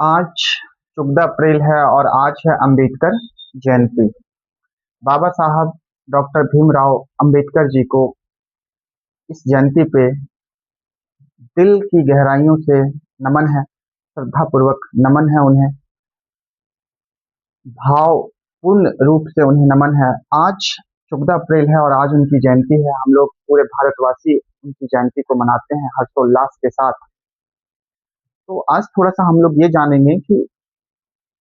आज 14 अप्रैल है और आज है अंबेडकर जयंती। बाबा साहब डॉक्टर भीमराव अंबेडकर जी को इस जयंती पे दिल की गहराइयों से नमन है, श्रद्धापूर्वक नमन है उन्हें, भावपूर्ण रूप से उन्हें नमन है। आज 14 अप्रैल है और आज उनकी जयंती है। हम लोग पूरे भारतवासी उनकी जयंती को मनाते हैं हर्षोल्लास के साथ। तो आज थोड़ा सा हम लोग ये जानेंगे कि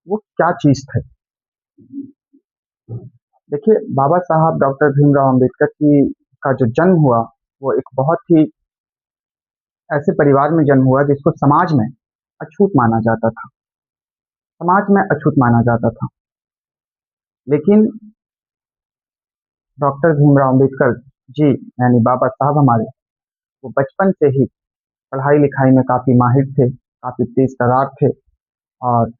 वो क्या चीज़ थे। देखिए, बाबा साहब डॉक्टर भीमराव अंबेडकर की का जो जन्म हुआ, वो एक बहुत ही ऐसे परिवार में जन्म हुआ जिसको समाज में अछूत माना जाता था। समाज में अछूत माना जाता था। लेकिन डॉक्टर भीमराव अंबेडकर जी यानी बाबा साहब हमारे, वो बचपन से ही पढ़ाई लिखाई में काफ़ी माहिर थे, काफ़ी तेज तर्रार थे और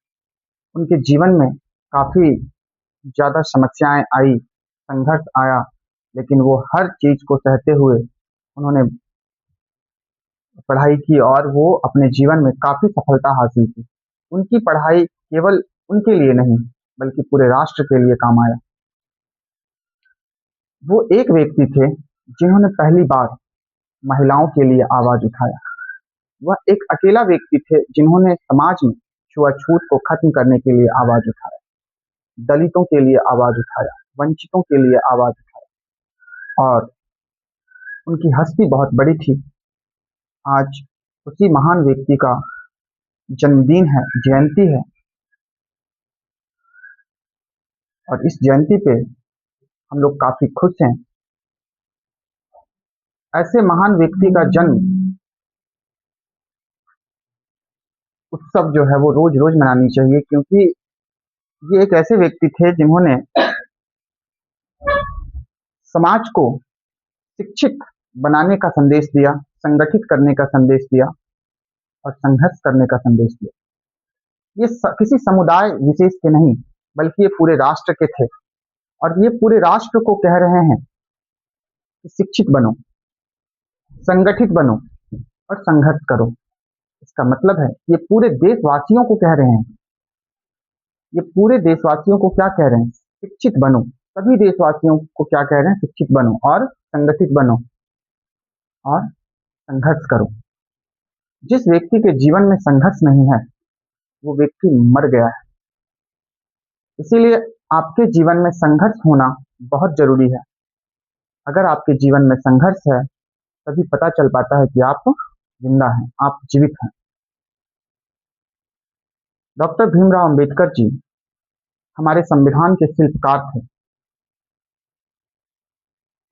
उनके जीवन में काफ़ी ज़्यादा समस्याएं आई, संघर्ष आया, लेकिन वो हर चीज़ को सहते हुए उन्होंने पढ़ाई की और वो अपने जीवन में काफ़ी सफलता हासिल की। उनकी पढ़ाई केवल उनके लिए नहीं, बल्कि पूरे राष्ट्र के लिए काम आया। वो एक व्यक्ति थे जिन्होंने पहली बार महिलाओं के लिए आवाज़ उठाया। वह एक अकेला व्यक्ति थे जिन्होंने समाज में छुआछूत को खत्म करने के लिए आवाज़ उठाया, दलितों के लिए आवाज़ उठाया, वंचितों के लिए आवाज़ उठाया और उनकी हस्ती बहुत बड़ी थी। आज उसी महान व्यक्ति का जन्मदिन है, जयंती है और इस जयंती पे हम लोग काफ़ी खुश हैं। ऐसे महान व्यक्ति का जन्म उत्सव जो है वो रोज-रोज मनानी चाहिए, क्योंकि ये एक ऐसे व्यक्ति थे जिन्होंने समाज को शिक्षित बनाने का संदेश दिया, संगठित करने का संदेश दिया और संघर्ष करने का संदेश दिया। ये किसी समुदाय विशेष के नहीं, बल्कि ये पूरे राष्ट्र के थे और ये पूरे राष्ट्र को कह रहे हैं कि शिक्षित बनो, संगठित बनो और संघर्ष करो। इसका मतलब है ये पूरे देशवासियों को कह रहे हैं। ये पूरे देशवासियों को क्या कह रहे हैं? शिक्षित बनो। सभी देशवासियों को क्या कह रहे हैं? शिक्षित बनो और संगठित बनो और संघर्ष करो। जिस व्यक्ति के जीवन में संघर्ष नहीं है, वो व्यक्ति मर गया है। इसीलिए आपके जीवन में संघर्ष होना बहुत जरूरी है। अगर आपके जीवन में संघर्ष है, तभी पता चल पाता है कि आप जिंदा हैं, आप जीवित हैं। डॉक्टर भीमराव अंबेडकर जी हमारे संविधान के शिल्पकार थे।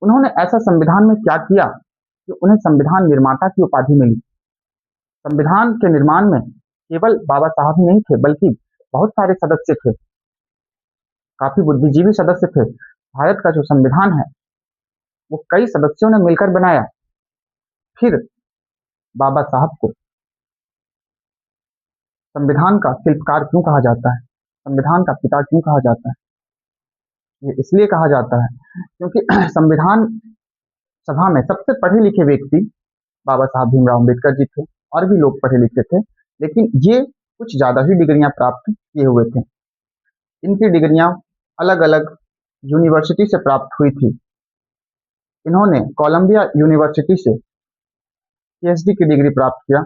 उन्होंने ऐसा संविधान में क्या किया कि उन्हें संविधान निर्माता की उपाधि मिली। संविधान के निर्माण में केवल बाबा साहब ही नहीं थे, बल्कि बहुत सारे सदस्य थे, काफी बुद्धिजीवी सदस्य थे। भारत का जो संविधान है वो कई सदस्यों ने मिलकर बनाया। फिर बाबा साहब को संविधान का शिल्पकार क्यों कहा जाता है, संविधान का पिता क्यों कहा जाता है? ये इसलिए कहा जाता है क्योंकि संविधान सभा में सबसे पढ़े लिखे व्यक्ति बाबा साहब भीमराव अंबेडकर जी थे। और भी लोग पढ़े लिखे थे, लेकिन ये कुछ ज्यादा ही डिग्रियां प्राप्त किए हुए थे। इनकी डिग्रियां अलग अलग यूनिवर्सिटी से प्राप्त हुई थी। इन्होंने कोलंबिया यूनिवर्सिटी से पीएचडी की डिग्री प्राप्त किया।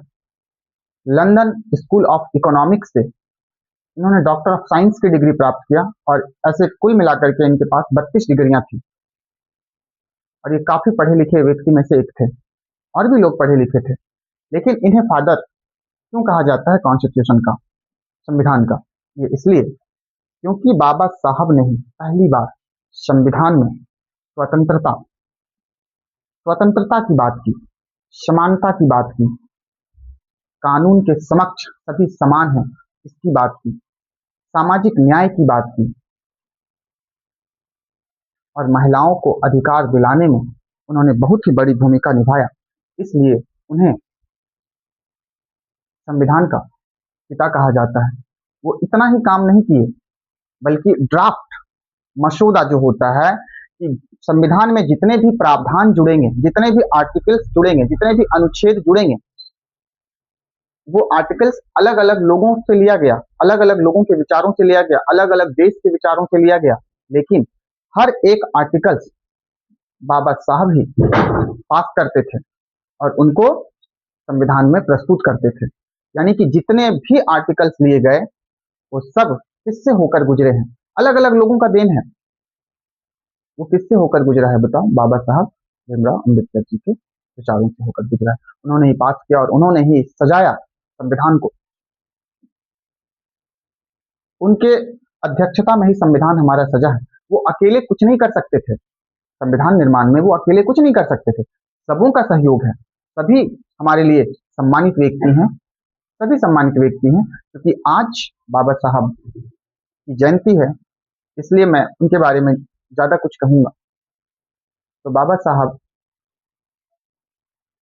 लंदन स्कूल ऑफ इकोनॉमिक्स से इन्होंने डॉक्टर ऑफ साइंस की डिग्री प्राप्त किया और ऐसे कुल मिलाकर के इनके पास 32 डिग्रियां थी और ये काफी पढ़े लिखे व्यक्ति में से एक थे। और भी लोग पढ़े लिखे थे, लेकिन इन्हें फादर क्यों कहा जाता है कॉन्स्टिट्यूशन का, संविधान का? ये इसलिए क्योंकि बाबा साहब ने ही पहली बार संविधान में स्वतंत्रता स्वतंत्रता की बात की, समानता की बात की, कानून के समक्ष सभी समान हैं इसकी बात की, सामाजिक न्याय की बात की और महिलाओं को अधिकार दिलाने में उन्होंने बहुत ही बड़ी भूमिका निभाया। इसलिए उन्हें संविधान का पिता कहा जाता है। वो इतना ही काम नहीं किए, बल्कि ड्राफ्ट मसौदा जो होता है कि संविधान में जितने भी प्रावधान जुड़ेंगे, जितने भी आर्टिकल्स जुड़ेंगे, जितने भी अनुच्छेद जुड़ेंगे, वो आर्टिकल्स अलग अलग लोगों से लिया गया, अलग अलग लोगों के विचारों से लिया गया, अलग अलग देश के विचारों से लिया गया, लेकिन हर एक आर्टिकल्स बाबा साहब ही पास करते थे और उनको संविधान में प्रस्तुत करते थे। यानी कि जितने भी आर्टिकल्स लिए गए वो सब किससे होकर गुजरे हैं? अलग अलग लोगों का देन है। वो किससे होकर गुजरा है बताओ? बाबा साहब भीमराव अम्बेडकर जी के विचारों से होकर गुजरा है। उन्होंने ही पास किया और उन्होंने ही सजाया संविधान को। उनके अध्यक्षता में ही संविधान हमारा सजा है। वो अकेले कुछ नहीं कर सकते थे संविधान निर्माण में, वो अकेले कुछ नहीं कर सकते थे। सबों का सहयोग है। सभी हमारे लिए सम्मानित व्यक्ति हैं, सभी सम्मानित व्यक्ति हैं, क्योंकि आज बाबा साहब की जयंती है, इसलिए मैं उनके बारे में ज्यादा कुछ कहूंगा। तो बाबा साहब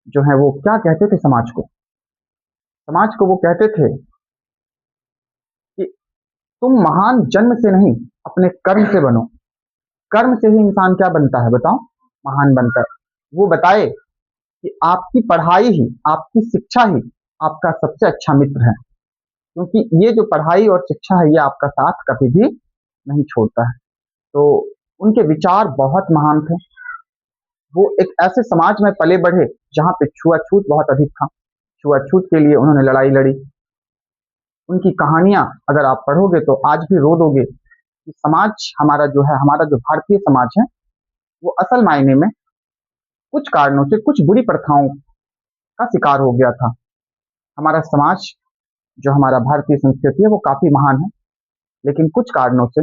जो है वो क्या कहते थे समाज को? समाज को वो कहते थे कि तुम महान जन्म से नहीं, अपने कर्म से बनो। कर्म से ही इंसान क्या बनता है बताओ? महान बनता है। वो बताए कि आपकी पढ़ाई ही, आपकी शिक्षा ही आपका सबसे अच्छा मित्र है, क्योंकि ये जो पढ़ाई और शिक्षा है ये आपका साथ कभी भी नहीं छोड़ता है। तो उनके विचार बहुत महान थे। वो एक ऐसे समाज में पले बढ़े जहाँ पे छुआछूत बहुत अधिक था। छुआछूत के लिए उन्होंने लड़ाई लड़ी। उनकी कहानियां अगर आप पढ़ोगे तो आज भी रो दोगे कि समाज हमारा जो है, हमारा जो भारतीय समाज है, वो असल मायने में कुछ कारणों से कुछ बुरी प्रथाओं का शिकार हो गया था। हमारा समाज जो हमारा भारतीय संस्कृति है वो काफी महान है, लेकिन कुछ कारणों से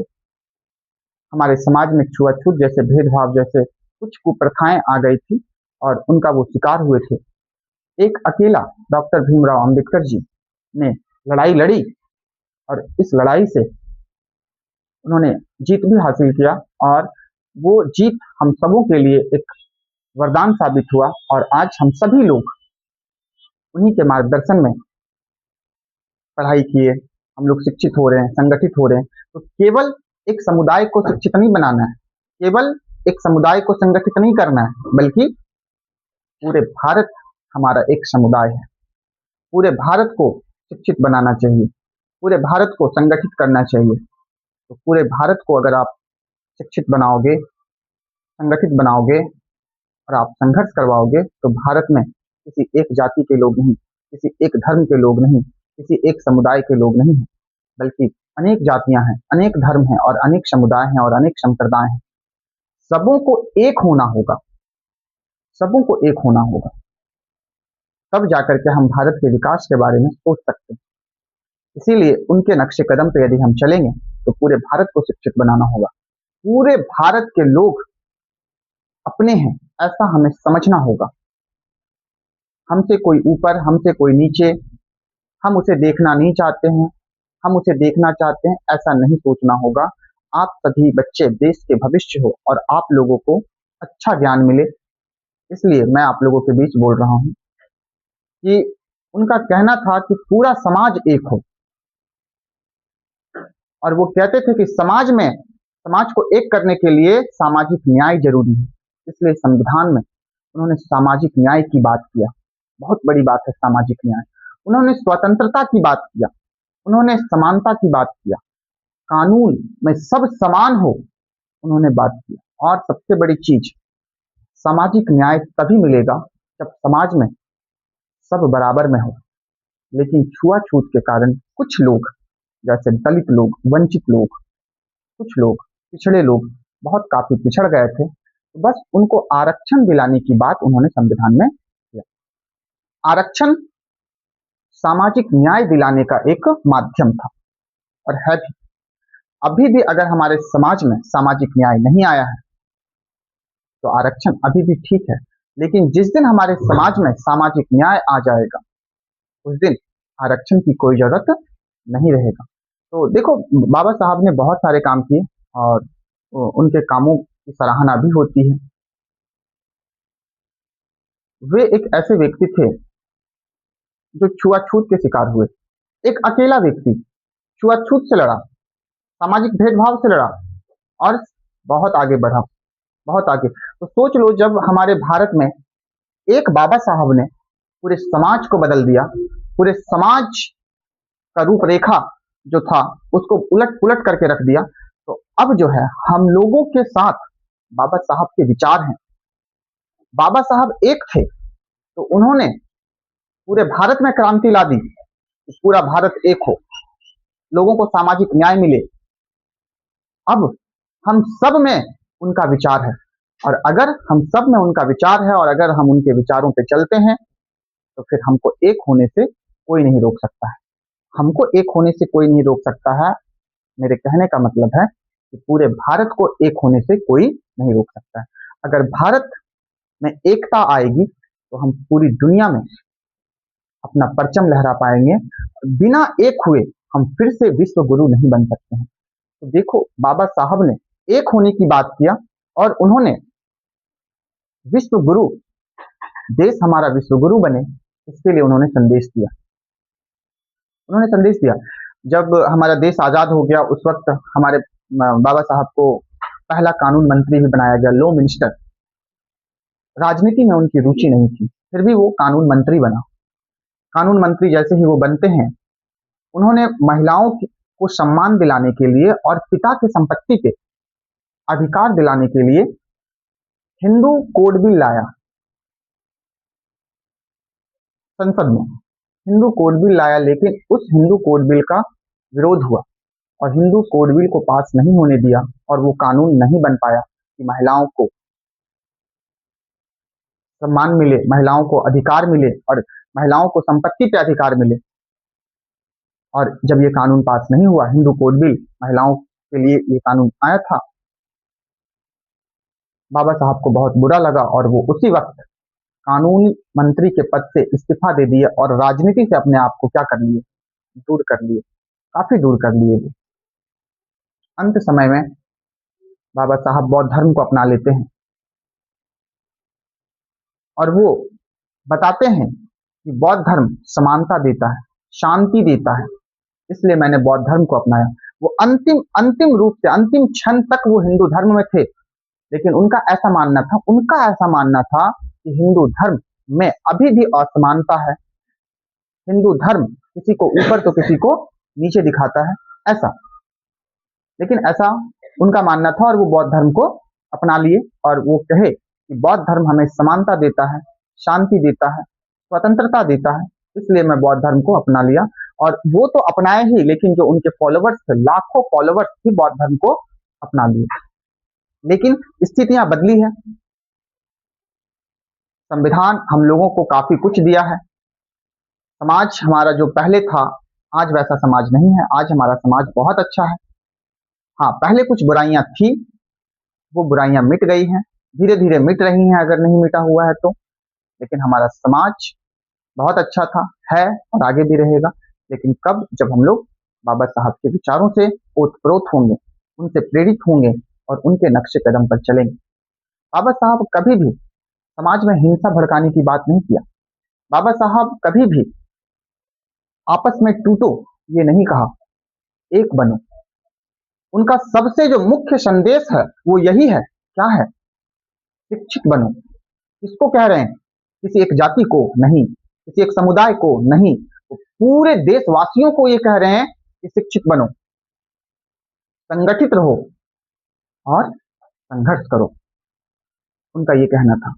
हमारे समाज में छुआछूत जैसे, भेदभाव जैसे कुछ कुप्रथाएं आ गई थी और उनका वो शिकार हुए थे। एक अकेला डॉक्टर भीमराव अंबेडकर जी ने लड़ाई लड़ी और इस लड़ाई से उन्होंने जीत भी हासिल किया और वो जीत हम सबों के लिए एक वरदान साबित हुआ और आज हम सभी लोग उन्हीं के मार्गदर्शन में पढ़ाई किए, हम लोग शिक्षित हो रहे हैं, संगठित हो रहे हैं। तो केवल एक समुदाय को शिक्षित नहीं बनाना है, केवल एक समुदाय को संगठित नहीं करना है, बल्कि पूरे भारत हमारा एक समुदाय है। पूरे भारत को शिक्षित बनाना चाहिए, पूरे भारत को संगठित करना चाहिए। तो पूरे भारत को अगर आप शिक्षित बनाओगे, संगठित बनाओगे और आप संघर्ष करवाओगे तो भारत में किसी एक जाति के लोग नहीं, किसी एक धर्म के लोग नहीं, किसी एक समुदाय के लोग नहीं हैं, बल्कि अनेक जातियां हैं, अनेक धर्म हैं और अनेक समुदाय हैं और अनेक संप्रदाय हैं। सबों को एक होना होगा, सबों को एक होना होगा, तब जाकर के हम भारत के विकास के बारे में सोच सकते हैं। इसीलिए उनके नक्शे कदम पे यदि हम चलेंगे तो पूरे भारत को शिक्षित बनाना होगा। पूरे भारत के लोग अपने हैं ऐसा हमें समझना होगा। हमसे कोई ऊपर, हमसे कोई नीचे, हम उसे देखना नहीं चाहते हैं, हम उसे देखना चाहते हैं ऐसा नहीं सोचना होगा। आप सभी बच्चे देश के भविष्य हो और आप लोगों को अच्छा ज्ञान मिले, इसलिए मैं आप लोगों के बीच बोल रहा हूँ कि उनका कहना था कि पूरा समाज एक हो और वो कहते थे कि समाज को एक करने के लिए सामाजिक न्याय जरूरी है। इसलिए संविधान में उन्होंने सामाजिक न्याय की बात किया। बहुत बड़ी बात है सामाजिक न्याय। उन्होंने स्वतंत्रता की बात किया, उन्होंने समानता की बात किया, कानून में सब समान हो उन्होंने बात किया। और सबसे बड़ी चीज, सामाजिक न्याय तभी मिलेगा जब समाज में सब बराबर में हो। लेकिन छुआछूत के कारण कुछ लोग, जैसे दलित लोग, वंचित लोग, कुछ लोग, पिछड़े लोग बहुत काफी पिछड़ गए थे, तो बस उनको आरक्षण दिलाने की बात उन्होंने संविधान में किया। आरक्षण सामाजिक न्याय दिलाने का एक माध्यम था और है भी। अभी भी अगर हमारे समाज में सामाजिक न्याय नहीं आया है तो आरक्षण अभी भी ठीक है, लेकिन जिस दिन हमारे समाज में सामाजिक न्याय आ जाएगा उस दिन आरक्षण की कोई जरूरत नहीं रहेगा। तो देखो, बाबा साहब ने बहुत सारे काम किए और उनके कामों की सराहना भी होती है। वे एक ऐसे व्यक्ति थे जो छुआछूत के शिकार हुए। एक अकेला व्यक्ति छुआछूत से लड़ा, सामाजिक भेदभाव से लड़ा और बहुत आगे बढ़ा, बहुत आगे। तो सोच लो, जब हमारे भारत में एक बाबा साहब ने पूरे समाज को बदल दिया, पूरे समाज का रूपरेखा जो था उसको उलट पुलट करके रख दिया। तो अब जो है हम लोगों के साथ बाबा साहब के विचार हैं। बाबा साहब एक थे तो उन्होंने पूरे भारत में क्रांति ला दी कि पूरा भारत एक हो, लोगों को सामाजिक न्याय मिले। अब हम सब में उनका विचार है, और अगर हम सब में उनका विचार है और अगर हम उनके विचारों पे चलते हैं तो फिर हमको एक होने से कोई नहीं रोक सकता है। हमको एक होने से कोई नहीं रोक सकता है। मेरे कहने का मतलब है कि पूरे भारत को एक होने से कोई नहीं रोक सकता है। अगर भारत में एकता आएगी तो हम पूरी दुनिया में अपना परचम लहरा पाएंगे। बिना एक हुए हम फिर से विश्व गुरु नहीं बन सकते हैं। तो देखो, बाबा साहब ने एक होने की बात किया और उन्होंने विश्व गुरु, देश हमारा विश्व गुरु बने, इसके लिए उन्होंने संदेश दिया। उन्होंने संदेश दिया। जब हमारा देश आजाद हो गया उस वक्त हमारे बाबा साहब को पहला कानून मंत्री भी बनाया गया, लॉ मिनिस्टर। राजनीति में उनकी रुचि नहीं थी, फिर भी वो कानून मंत्री बना। कानून मंत्री जैसे ही वो बनते हैं, उन्होंने महिलाओं को सम्मान दिलाने के लिए और पिता की संपत्ति के अधिकार दिलाने के लिए हिंदू कोड बिल लाया। संसद में हिंदू कोड बिल लाया, लेकिन उस हिंदू कोड बिल का विरोध हुआ और हिंदू कोड बिल को पास नहीं होने दिया और वो कानून नहीं बन पाया कि महिलाओं को सम्मान मिले, महिलाओं को अधिकार मिले और महिलाओं को संपत्ति पे अधिकार मिले। और जब ये कानून पास नहीं हुआ, हिंदू कोड बिल, महिलाओं के लिए ये कानून आया था, बाबा साहब को बहुत बुरा लगा और वो उसी वक्त कानून मंत्री के पद से इस्तीफा दे दिए और राजनीति से अपने आप को क्या कर लिए, दूर कर लिए, काफी दूर कर लिए। अंत समय में बाबा साहब बौद्ध धर्म को अपना लेते हैं और वो बताते हैं कि बौद्ध धर्म समानता देता है, शांति देता है, इसलिए मैंने बौद्ध धर्म को अपनाया। वो अंतिम रूप से अंतिम क्षण तक वो हिंदू धर्म में थे, लेकिन उनका ऐसा मानना था कि हिंदू धर्म में अभी भी असमानता है। हिंदू धर्म किसी को ऊपर तो किसी को नीचे दिखाता है, ऐसा। लेकिन ऐसा उनका मानना था और वो बौद्ध धर्म को अपना लिए और वो कहे कि बौद्ध धर्म हमें समानता देता है, शांति देता है, स्वतंत्रता देता है, इसलिए मैं बौद्ध धर्म को अपना लिया। और वो तो अपनाए ही, लेकिन जो उनके फॉलोवर्स थे, लाखों फॉलोवर्स भी बौद्ध धर्म को अपना लिए। लेकिन स्थितियां बदली है। संविधान हम लोगों को काफी कुछ दिया है। समाज हमारा जो पहले था आज वैसा समाज नहीं है। आज हमारा समाज बहुत अच्छा है। हाँ, पहले कुछ बुराइयां थी, वो बुराइयां मिट गई हैं, धीरे धीरे मिट रही हैं अगर नहीं मिटा हुआ है तो। लेकिन हमारा समाज बहुत अच्छा था, है और आगे भी रहेगा। लेकिन कब? जब हम लोग बाबा साहब के विचारों से ओतप्रोत होंगे, उनसे प्रेरित होंगे और उनके नक्शे कदम पर चलेंगे। बाबा साहब कभी भी समाज में हिंसा भड़काने की बात नहीं किया। बाबा साहब कभी भी आपस में टूटो ये नहीं कहा, एक बनो। उनका सबसे जो मुख्य संदेश है वो यही है। क्या है? शिक्षित बनो। किसको कह रहे हैं? किसी एक जाति को नहीं, किसी एक समुदाय को नहीं, तो पूरे देशवासियों को ये कह रहे हैं कि शिक्षित बनो, संगठित रहो और संघर्ष करो। उनका ये कहना था।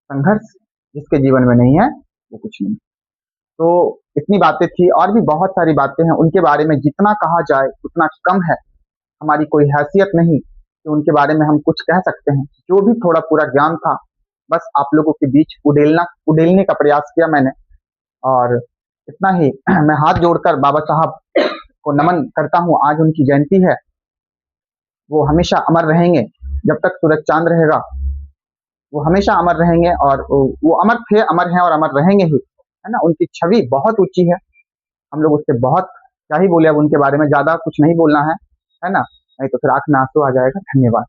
संघर्ष जिसके जीवन में नहीं है वो कुछ नहीं। तो इतनी बातें थी, और भी बहुत सारी बातें हैं। उनके बारे में जितना कहा जाए उतना कम है। हमारी कोई हैसियत नहीं कि उनके बारे में हम कुछ कह सकते हैं। जो भी थोड़ा पूरा ज्ञान था बस आप लोगों के बीच उड़ेलने का प्रयास किया मैंने, और इतना ही। मैं हाथ जोड़कर बाबा साहब को नमन करता हूँ। आज उनकी जयंती है। वो हमेशा अमर रहेंगे, जब तक सूरज चांद रहेगा वो हमेशा अमर रहेंगे। और वो अमर थे, अमर हैं और अमर रहेंगे ही, है ना। उनकी छवि बहुत ऊंची है। हम लोग उससे बहुत क्या ही बोले, अब उनके बारे में ज्यादा कुछ नहीं बोलना है ना। नहीं तो फिर आंख में आंसू आ जाएगा। धन्यवाद।